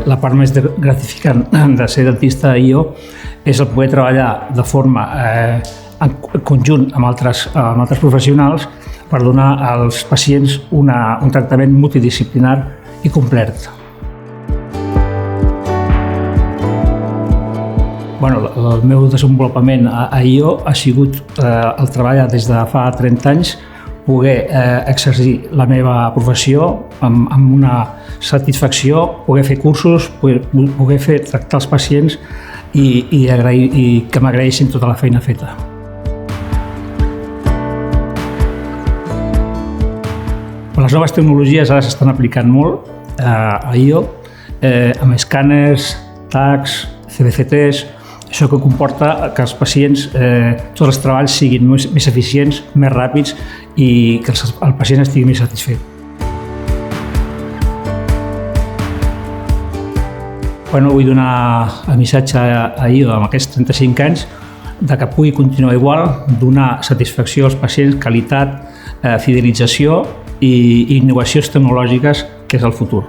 la part més gratificant de ser dentista a IO és el poder treballar de forma en conjunt amb altres professionals per donar als pacients un tractament multidisciplinar i complet. El meu desenvolupament a IO ha sigut el treballar des de fa 30 anys, poder exercir la meva professió amb una satisfacció, poder fer cursos, poder tractar els pacients i que m'agraeixin tota la feina feta. Les noves tecnologies ara s'estan aplicant molt a IO, amb escàners, tags, CBCTs, això que comporta que els pacients, tots els treballs siguin més eficients, més ràpids i que el pacient estigui més satisfet. Vull donar el missatge a IO amb aquests 35 anys que pugui continuar igual, donar satisfacció als pacients, qualitat, fidelització i innovacions tecnològiques, que és el futur.